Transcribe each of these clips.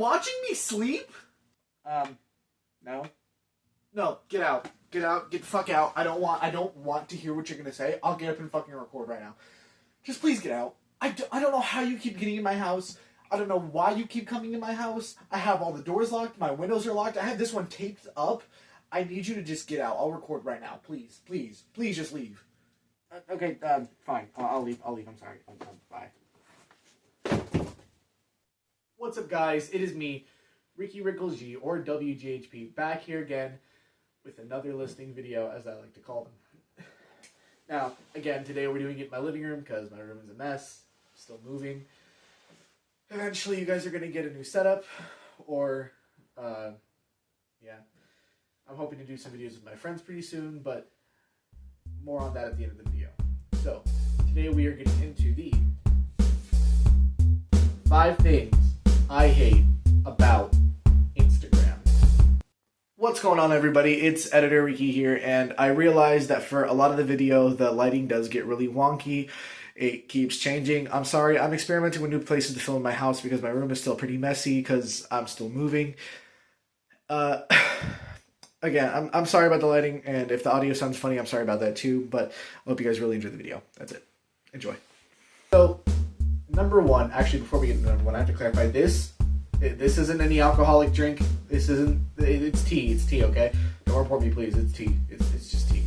watching me sleep? No. No, get out. Get out. Get the fuck out. I don't want to hear what you're gonna say. I'll get up and fucking record right now. Just please get out. I don't know how you keep getting in my house. I don't know why you keep coming in my house. I have all the doors locked. My windows are locked. I have this one taped up. I need you to just get out. I'll record right now. Please. Please. Please just leave. Okay, fine. I'll leave. I'm sorry. Bye. What's up, guys? It is me, Ricky Rickles G, or WGHP, back here again with another listing video, as I like to call them. Now, again, today we're doing it in my living room because my room is a mess. Still moving. Eventually, you guys are going to get a new setup, or, yeah. I'm hoping to do some videos with my friends pretty soon, but more on that at the end of the video. So, today we are getting into the 5 things I hate about Instagram. What's going on, everybody? It's Editor Ricky here, and I realized that for a lot of the video, the lighting does get really wonky. It keeps changing. I'm sorry. I'm experimenting with new places to film my house because my room is still pretty messy because I'm still moving. Again, I'm sorry about the lighting, and if the audio sounds funny, I'm sorry about that too, but I hope you guys really enjoy the video. That's it. Enjoy. So, number one, actually, before we get into number one, I have to clarify this. This isn't any alcoholic drink. This isn't, it's tea. It's tea, okay? Don't report me, please. It's tea. It's just tea.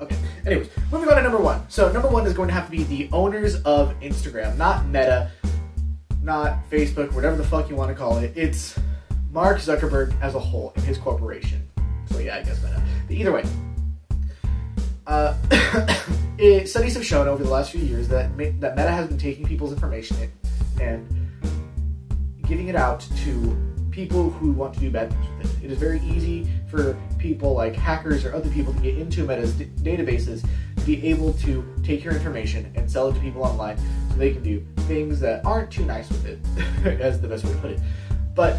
Okay. Anyways, moving on to number one. So, number one is going to have to be the owners of Instagram. Not Meta, not Facebook, whatever the fuck you want to call it. It's Mark Zuckerberg as a whole and his corporation. So, yeah, I guess Meta. But either way. Studies have shown over the last few years that Meta has been taking people's information and giving it out to people who want to do bad things with it. It is very easy for people like hackers or other people to get into Meta's databases to be able to take your information and sell it to people online so they can do things that aren't too nice with it, as the best way to put it. But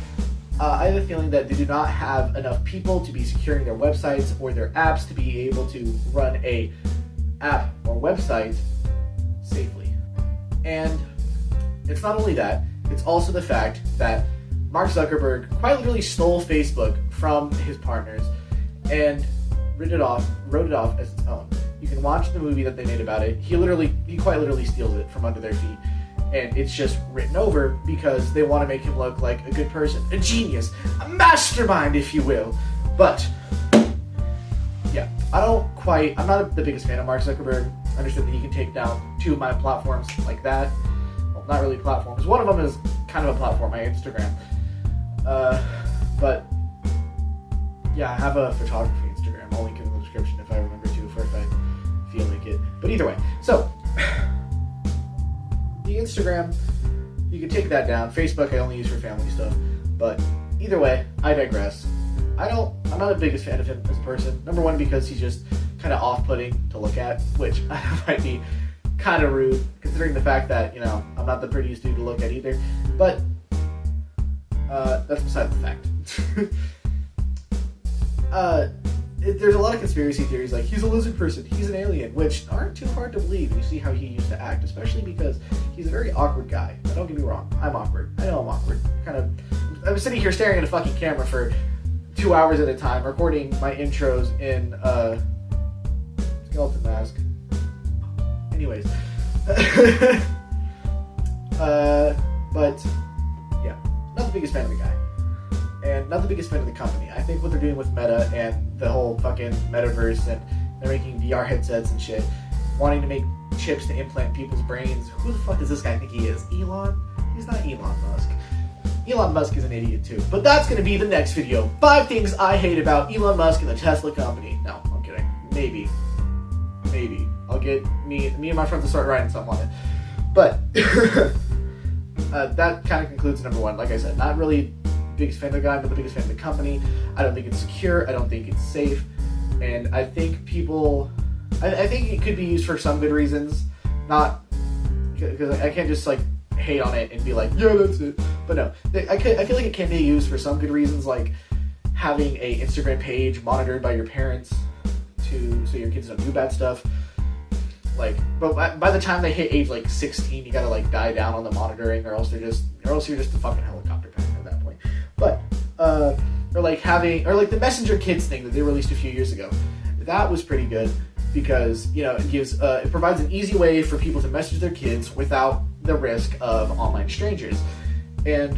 I have a feeling that they do not have enough people to be securing their websites or their apps to be able to run a app or website safely. And it's not only that, it's also the fact that Mark Zuckerberg quite literally stole Facebook from his partners and wrote it off as its own. You can watch the movie that they made about it. He quite literally steals it from under their feet. And it's just written over because they want to make him look like a good person, a genius, a mastermind, if you will. But, yeah, I'm not the biggest fan of Mark Zuckerberg. I understand that he can take down 2 of my platforms like that. Well, not really platforms. One of them is kind of a platform, my Instagram. But, yeah, I have a photography Instagram. I'll link it in the description if I remember to, or if I feel like it. But either way, so the Instagram, you can take that down. Facebook I only use for family stuff. But either way, I digress. I'm not the biggest fan of him as a person. Number one, because he's just kind of off-putting to look at, which might be kind of rude, considering the fact that, you know, I'm not the prettiest dude to look at either. But that's beside the fact. There's a lot of conspiracy theories like he's a lizard person, he's an alien, which aren't too hard to believe. You see how he used to act, especially because he's a very awkward guy. Now, don't get me wrong, I'm awkward. I know I'm awkward. I'm sitting here staring at a fucking camera for 2 hours at a time, recording my intros in skeleton mask. Anyways, but yeah, not the biggest fan of the guy. And not the biggest fan of the company. I think what they're doing with Meta and the whole fucking metaverse, and they're making VR headsets and shit, wanting to make chips to implant people's brains. Who the fuck does this guy think he is? Elon? He's not Elon Musk. Elon Musk is an idiot too. But that's going to be the next video. 5 things I hate about Elon Musk and the Tesla company. No, I'm kidding. Maybe. I'll get me and my friends will start writing something on it. But that kind of concludes number 1. Like I said, not really biggest fan of the guy, but the biggest fan of the company. I don't think it's secure. I don't think it's safe. And I think I think it could be used for some good reasons. Not because I can't just like hate on it and be like, yeah, that's it. But no, I feel like it can be used for some good reasons, like having a Instagram page monitored by your parents so your kids don't do bad stuff. Like, but by the time they hit age like 16, you gotta like die down on the monitoring, or else you're just a fucking helicopter parent at that point. But or like the Messenger Kids thing that they released a few years ago. That was pretty good because it gives it provides an easy way for people to message their kids without the risk of online strangers. And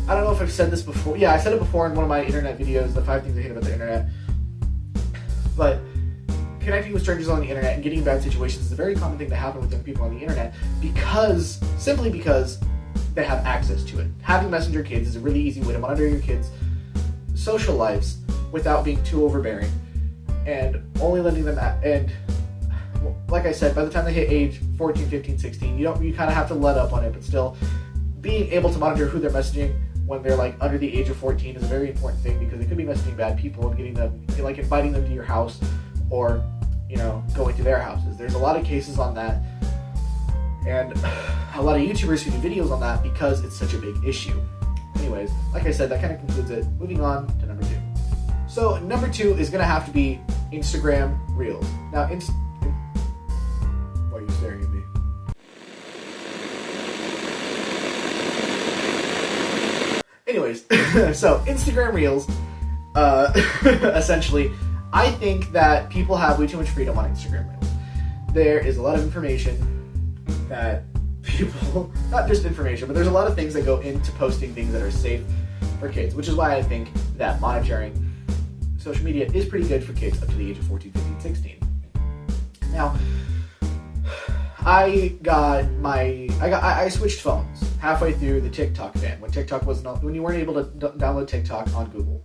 I don't know if I've said this before. Yeah, I said it before in one of my internet videos, the 5 things I hate about the internet. But connecting with strangers on the internet and getting in bad situations is a very common thing to happen with young people on the internet simply because they have access to it. Having Messenger Kids is a really easy way to monitor your kids' social lives without being too overbearing and only letting them like I said, by the time they hit age 14, 15, 16, you kind of have to let up on it, but still being able to monitor who they're messaging when they're like under the age of 14 is a very important thing because they could be messaging bad people and getting them, like inviting them to your house or going to their houses. There's a lot of cases on that and a lot of YouTubers who do videos on that because it's such a big issue. Anyways, like I said, that kind of concludes it. Moving on to number 2. So number 2 is going to have to be Instagram Reels. Now, why are you staring at me? Anyways, so Instagram Reels, essentially, I think that people have way too much freedom on Instagram Reels. There is a lot of information that people, not just information, but there's a lot of things that go into posting things that are safe for kids, which is why I think that monitoring social media is pretty good for kids up to the age of 14, 15, 16. Now, I switched phones halfway through the TikTok ban when you weren't able to download TikTok on Google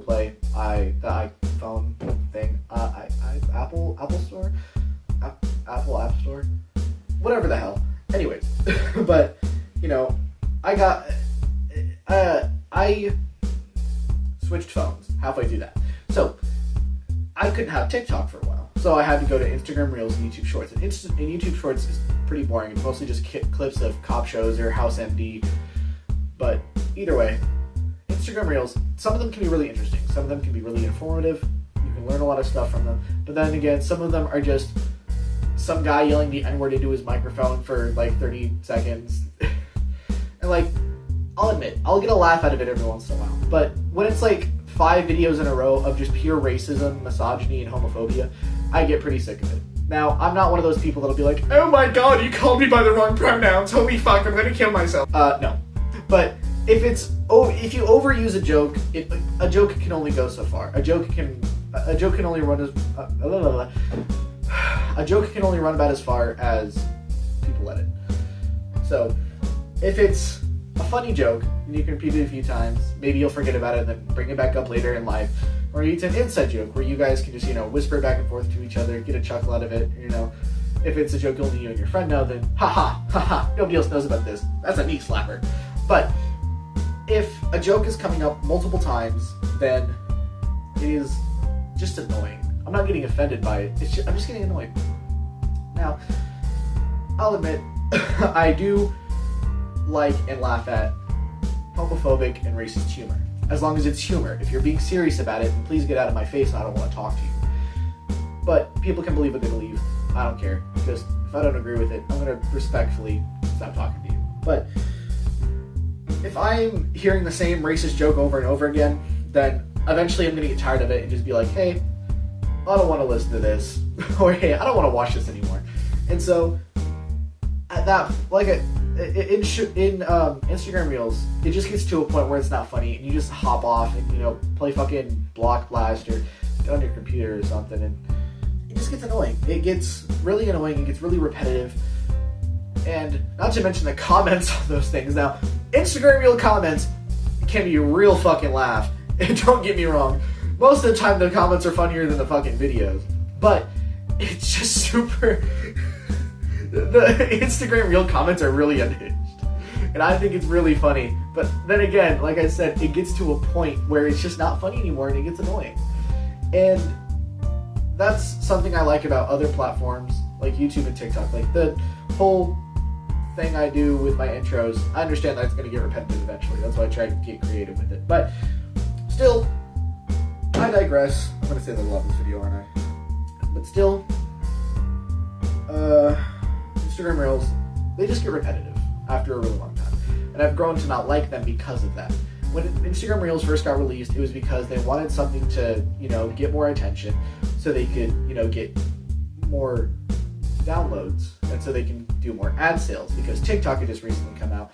Play, the iPhone thing, Apple Store, Apple App Store, whatever the hell. Anyways, but I switched phones halfway through that, so I couldn't have TikTok for a while. So I had to go to Instagram Reels and YouTube Shorts. And YouTube Shorts is pretty boring. It's mostly just clips of cop shows or House MD. But either way, Instagram Reels, some of them can be really interesting. Some of them can be really informative. You can learn a lot of stuff from them. But then again, some of them are just some guy yelling the N-word into his microphone for like 30 seconds. And like, I'll admit, I'll get a laugh out of it every once in a while. But when it's like 5 videos in a row of just pure racism, misogyny, and homophobia, I get pretty sick of it. Now, I'm not one of those people that'll be like, oh my god, you called me by the wrong pronouns, holy fuck, I'm gonna kill myself. No. But if you overuse a joke, a joke can only go so far. A joke can only run about as far as people let it. So, if it's a funny joke, and you can repeat it a few times, maybe you'll forget about it and then bring it back up later in life. Or it's an inside joke where you guys can just, whisper back and forth to each other, get a chuckle out of it. If it's a joke only you and your friend know, then haha, nobody else knows about this. That's a knee slapper. But if a joke is coming up multiple times, then it is just annoying. I'm not getting offended by it. I'm just getting annoyed. Now, I'll admit, I do like and laugh at homophobic and racist humor. As long as it's humor. If you're being serious about it, then please get out of my face and I don't want to talk to you. But people can believe what they believe. I don't care. Just, if I don't agree with it, I'm going to respectfully stop talking to you. But if I'm hearing the same racist joke over and over again, then eventually I'm going to get tired of it and just be like, hey, I don't want to listen to this. Or hey, I don't want to watch this anymore. And so, at that, in Instagram Reels, it just gets to a point where it's not funny, and you just hop off and play fucking Block Blast or get on your computer or something, and it just gets annoying. It gets really annoying. It gets really repetitive, and not to mention the comments on those things. Now, Instagram Reel comments can be a real fucking laugh. And don't get me wrong, most of the time the comments are funnier than the fucking videos, but it's just super. The Instagram Reel comments are really unhinged. And I think it's really funny. But then again, like I said, it gets to a point where it's just not funny anymore and it gets annoying. And that's something I like about other platforms like YouTube and TikTok. Like the whole thing I do with my intros, I understand that it's going to get repetitive eventually. That's why I try to get creative with it. But still, I digress. I'm going to say that a lot in this video, aren't I? But still, Instagram Reels, they just get repetitive after a really long time. And I've grown to not like them because of that. when Instagram Reels first got released, it was because they wanted something to, get more attention so they could, get more downloads and so they can do more ad sales, because TikTok had just recently come out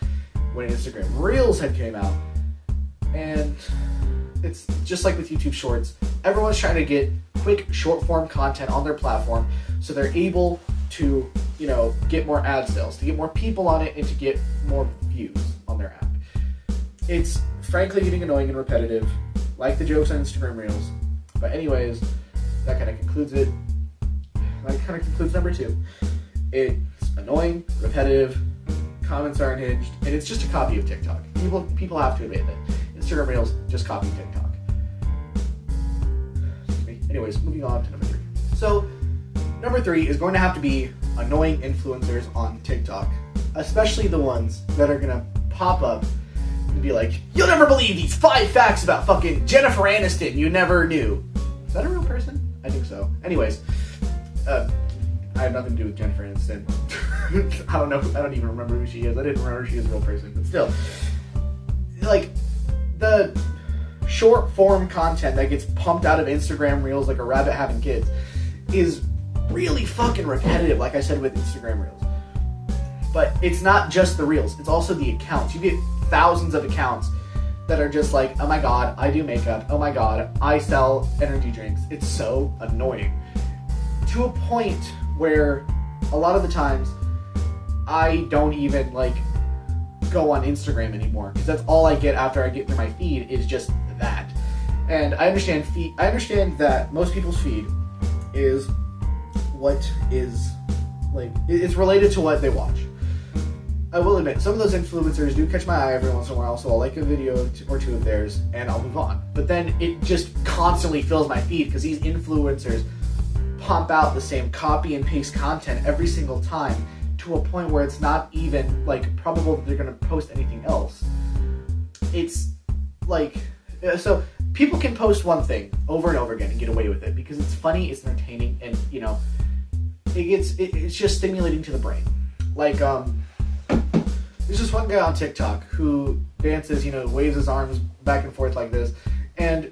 when Instagram Reels had came out. And it's just like with YouTube Shorts. Everyone's trying to get quick short form content on their platform so they're able to, get more ad sales, to get more people on it, and to get more views on their app. It's frankly getting annoying and repetitive, like the jokes on Instagram Reels. But anyways, that kind of concludes it. That kind of concludes number 2. It's annoying, repetitive, comments are unhinged, and it's just a copy of TikTok. People have to admit that Instagram Reels just copy TikTok. Anyways, moving on to number 3. So, number 3 is going to have to be annoying influencers on TikTok, especially the ones that are going to pop up and be like, "You'll never believe these 5 facts about fucking Jennifer Aniston you never knew." Is that a real person? I think so. Anyways, I have nothing to do with Jennifer Aniston. I don't know. I don't even remember who she is. I didn't remember she was a real person, but still. Like, the short form content that gets pumped out of Instagram Reels like a rabbit having kids is really fucking repetitive, like I said with Instagram Reels. But it's not just the Reels, it's also the accounts. You get thousands of accounts that are just like, "Oh my god, I do makeup. Oh my god, I sell energy drinks." It's so annoying. To a point where a lot of the times I don't even go on Instagram anymore, because that's all I get after I get through my feed is just that. And I understand that most people's feed is what is it's related to what they watch. I will admit, some of those influencers do catch my eye every once in a while, so I'll like a video or 2 of theirs and I'll move on. But then it just constantly fills my feed because these influencers pump out the same copy and paste content every single time, to a point where it's not even probable that they're going to post anything else. It's so people can post one thing over and over again and get away with it because it's funny, it's entertaining, and it's just stimulating to the brain. There's this one guy on TikTok who dances, waves his arms back and forth like this, and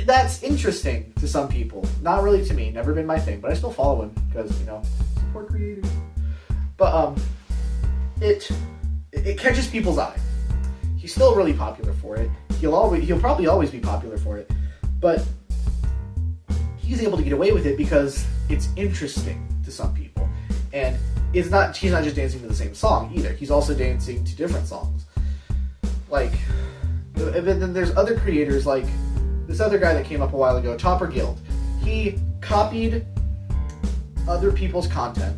that's interesting to some people. Not really to me, never been my thing, but I still follow him because, support creators. But it catches people's eye. He's still really popular for it. He'll probably always be popular for it, but he's able to get away with it because it's interesting to some people. And he's not just dancing to the same song either. He's also dancing to different songs. And then there's other creators like this other guy that came up a while ago, Topper Guild. He copied other people's content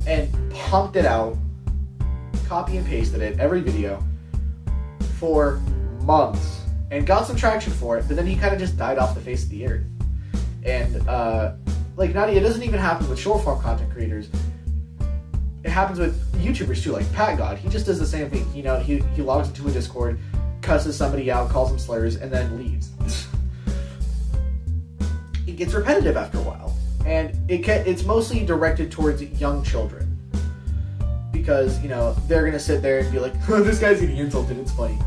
and pumped it out, copy and pasted it, every video, for months, and got some traction for it, but then he kind of just died off the face of the earth. And, it doesn't even happen with short-form content creators. It happens with YouTubers, too, like Pat God. He just does the same thing. He logs into a Discord, cusses somebody out, calls them slurs, and then leaves. It gets repetitive after a while. And it's mostly directed towards young children. Because, they're going to sit there and be like, "Oh, this guy's getting insulted, it's funny."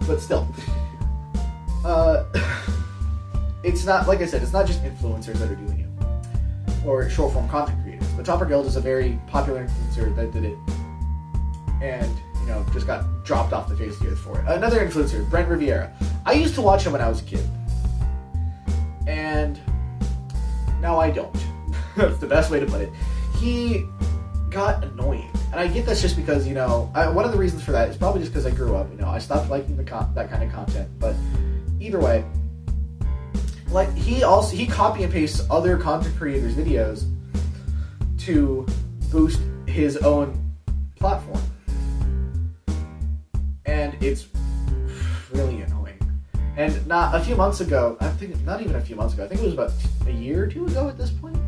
But still. It's not, like I said, it's not just influencers that are doing it. Or short-form content creators. But Topper Guild is a very popular influencer that did it. And, just got dropped off the face of the earth for it. Another influencer, Brent Riviera. I used to watch him when I was a kid. And now I don't. That's the best way to put it. He got annoying. And I get that's just because, one of the reasons for that is probably just because I grew up. I stopped liking that kind of content. But either way, he copy and pastes other content creators' videos to boost his own platform. And it's really annoying. And not a few months ago, not even a few months ago, I think it was about a year or 2 ago at this point,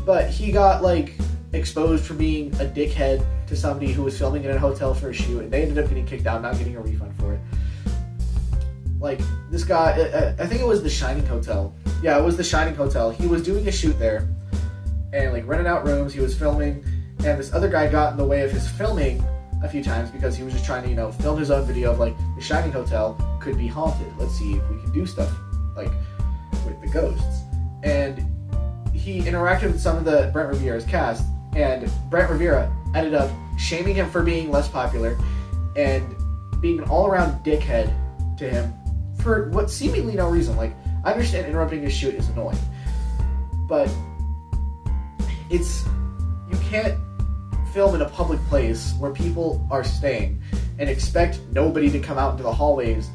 but he got, exposed for being a dickhead to somebody who was filming in a hotel for a shoot, and they ended up getting kicked out, not getting a refund for it. This guy, I think it was the Shining Hotel. Yeah, it was the Shining Hotel. He was doing a shoot there, and, rented out rooms, he was filming, and this other guy got in the way of his filming a few times because he was just trying to, you know, film his own video of like the Shining Hotel could be haunted. Let's see if we can do stuff like with the ghosts. And he interacted with some of the Brent Rivera's cast, and Brent Rivera ended up shaming him for being less popular and being an all-around dickhead to him for what seemingly no reason. Like, I understand interrupting his shoot is annoying, but you can't film in a public place where people are staying and expect nobody to come out into the hallways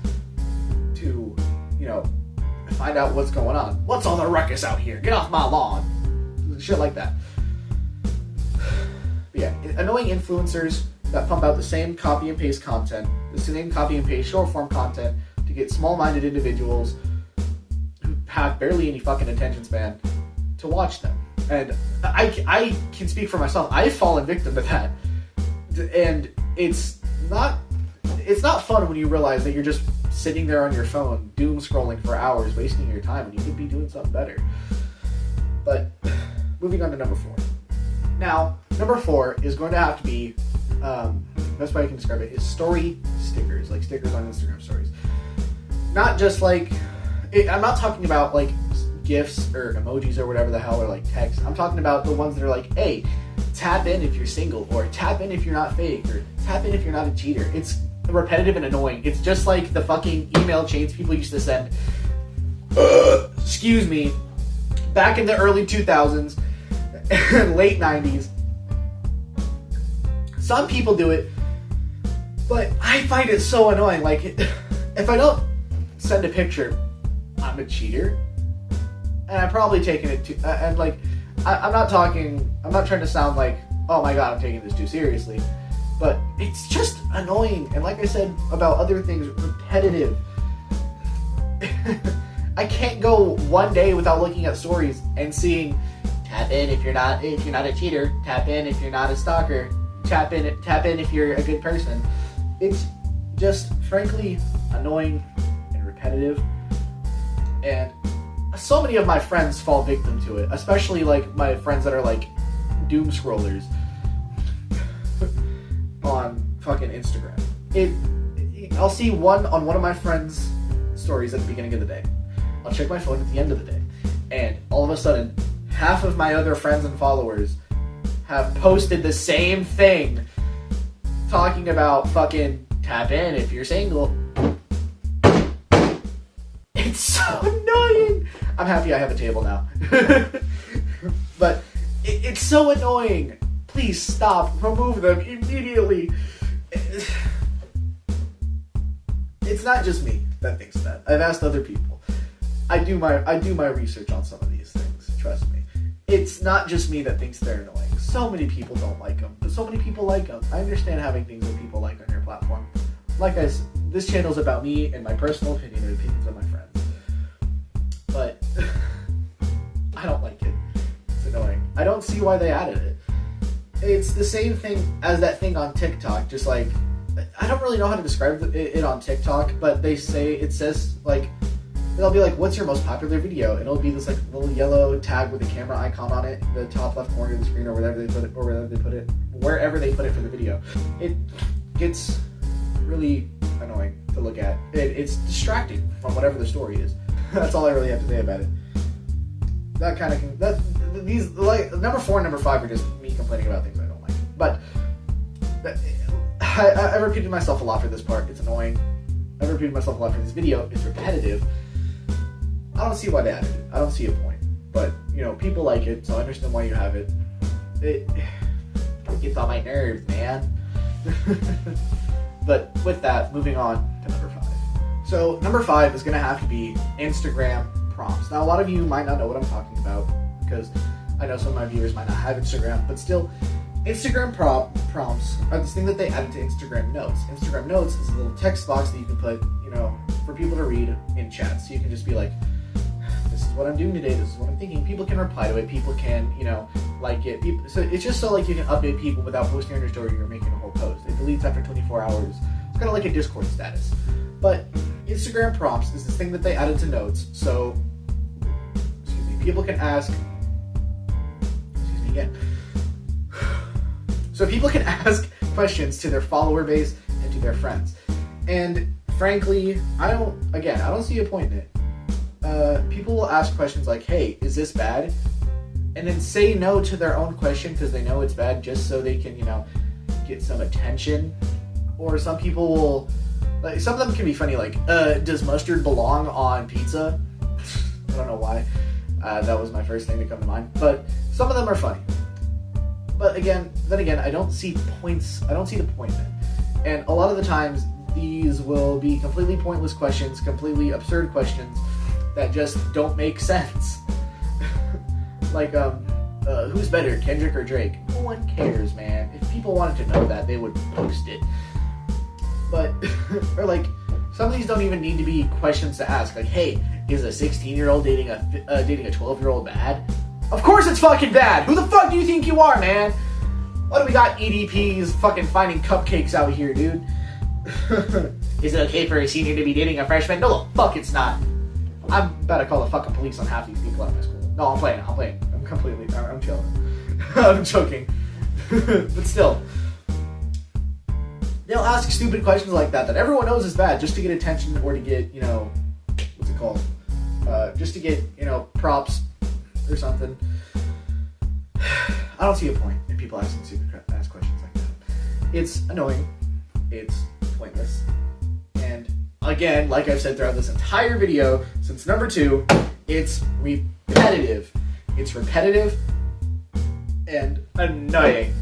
to, you know, find out what's going on. What's all the ruckus out here? Get off my lawn. Shit like that. But yeah, annoying influencers that pump out the same copy and paste content, the same copy and paste short form content to get small-minded individuals who have barely any fucking attention span to watch them. And I can speak for myself. I've fallen victim to that. And it's not fun when you realize that you're just sitting there on your phone, doom scrolling for hours, wasting your time, and you could be doing something better. But moving on to number 4. Now, number 4 is going to have to be, best way I can describe it is story stickers, like stickers on Instagram stories. Not just like, I'm not talking about like GIFs or emojis or whatever the hell, or like text. I'm talking about the ones that are like, hey, tap in if you're single, or tap in if you're not fake, or tap in if you're not a cheater. It's repetitive and annoying. It's just like the fucking email chains people used to send, excuse me, back in the early 2000s and late 90s. Some people do it, but I find it so annoying. Like, if I don't send a picture, I'm a cheater. And I'm probably taking it too, and like, I'm not trying to sound like, oh my god, I'm taking this too seriously, but it's just annoying, and like I said about other things, repetitive. I can't go one day without looking at stories and seeing, tap in if you're not a cheater, tap in if you're not a stalker, tap in if you're a good person. It's just, frankly, annoying and repetitive, and so many of my friends fall victim to it, especially like my friends that are like doom scrollers on fucking Instagram. I'll see one on one of my friends' stories at the beginning of the day. I'll check my phone at the end of the day, and all of a sudden, half of my other friends and followers have posted the same thing, talking about fucking tap in if you're single. It's so annoying. I'm happy I have a table now. But it's so annoying. Please stop. Remove them immediately. It's not just me that thinks that. I've asked other people. I do my research on some of these things. Trust me. It's not just me that thinks they're annoying. So many people don't like them, but so many people like them. I understand having things that people like on your platform. Like I said, this channel is about me and my personal opinion and opinions of my friends. But I don't like it. It's annoying. I don't see why they added it. It's the same thing as that thing on TikTok. Just like, I don't really know how to describe it on TikTok, but it says like, it'll be like, what's your most popular video? And it'll be this like little yellow tag with a camera icon on it, in the top left corner of the screen, or wherever they put it for the video. It gets really annoying to look at. It's distracting from whatever the story is. That's all I really have to say about it. Number 4 and number 5 are just me complaining about things I don't like. But I repeated myself a lot for this part. It's annoying. I repeated myself a lot for this video. It's repetitive. I don't see why they added it. I don't see a point. But, you know, people like it, so I understand why you have it. It gets on my nerves, man. But with that, moving on to number 5. So number 5 is going to have to be Instagram prompts. Now, a lot of you might not know what I'm talking about, because I know some of my viewers might not have Instagram, but still, Instagram prompts are this thing that they added to Instagram Notes. Instagram Notes is a little text box that you can put, you know, for people to read in chat. So you can just be like, this is what I'm doing today, this is what I'm thinking. People can reply to it, people can, you know, like it. So it's just so like you can update people without posting on your story or making a whole post. It deletes after 24 hours. It's kind of like a Discord status. But Instagram prompts is this thing that they added to Notes. So, people can ask, So people can ask questions to their follower base and to their friends. And frankly, I don't see a point in it. People will ask questions like, hey, is this bad? And then say no to their own question because they know it's bad just so they can, get some attention. Or some people will, like, some of them can be funny, like, does mustard belong on pizza? I don't know why. That was my first thing to come to mind. But some of them are funny. But then again, I don't see the point in it. And a lot of the times, these will be completely pointless questions, completely absurd questions that just don't make sense. Like, who's better, Kendrick or Drake? No one cares, man. If people wanted to know that, they would post it. But, or like, some of these don't even need to be questions to ask. Like, hey, is a 16-year-old dating a 12-year-old bad? Of course it's fucking bad! Who the fuck do you think you are, man? What do we got EDPs fucking finding cupcakes out here, dude? Is it okay for a senior to be dating a freshman? No, the fuck it's not. I'm about to call the fucking police on half these people at my school. No, I'm playing. I'm chilling. I'm joking. But still. They'll ask stupid questions like that everyone knows is bad just to get attention or to get, what's it called? Just to get, props or something. I don't see a point in people asking ask questions like that. It's annoying. It's pointless. And again, like I've said throughout this entire video, since number 2, it's repetitive. It's repetitive and annoying.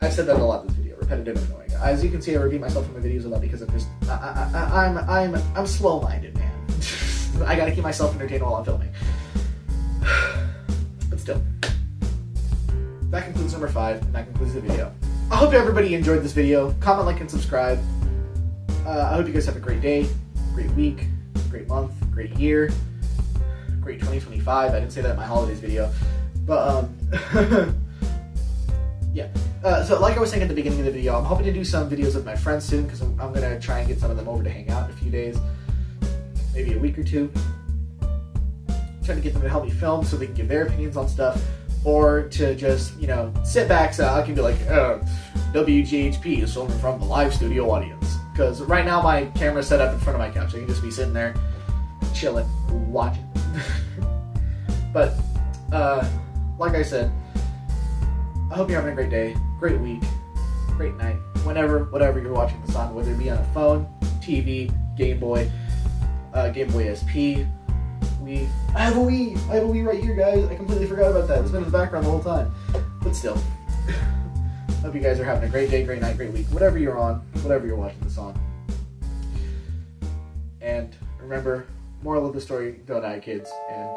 I've said that a lot in this video. Repetitive and annoying. As you can see, I repeat myself in my videos a lot because I'm just I'm slow-minded, man. I gotta keep myself entertained while I'm filming. But still, that concludes number 5, and that concludes the video. I hope everybody enjoyed this video. Comment, like, and subscribe. I hope you guys have a great day, great week, great month, great year, great 2025. I didn't say that in my holidays video, but yeah. So like I was saying at the beginning of the video, I'm hoping to do some videos with my friends soon because I'm going to try and get some of them over to hang out in a few days, maybe a week or 2. Trying to get them to help me film so they can give their opinions on stuff, or to just, sit back so I can be like, WGHP is filming from the live studio audience. Because right now my camera's set up in front of my couch. I can just be sitting there, chilling, watching. But, like I said, I hope you're having a great day, great week, great night, whatever you're watching this on, whether it be on a phone, TV, Game Boy SP, Wii. I have a Wii right here, guys. I completely forgot about that. It's been in the background the whole time. But still, hope you guys are having a great day, great night, great week, whatever you're on, whatever you're watching this on. And remember, moral of the story, don't die, kids, and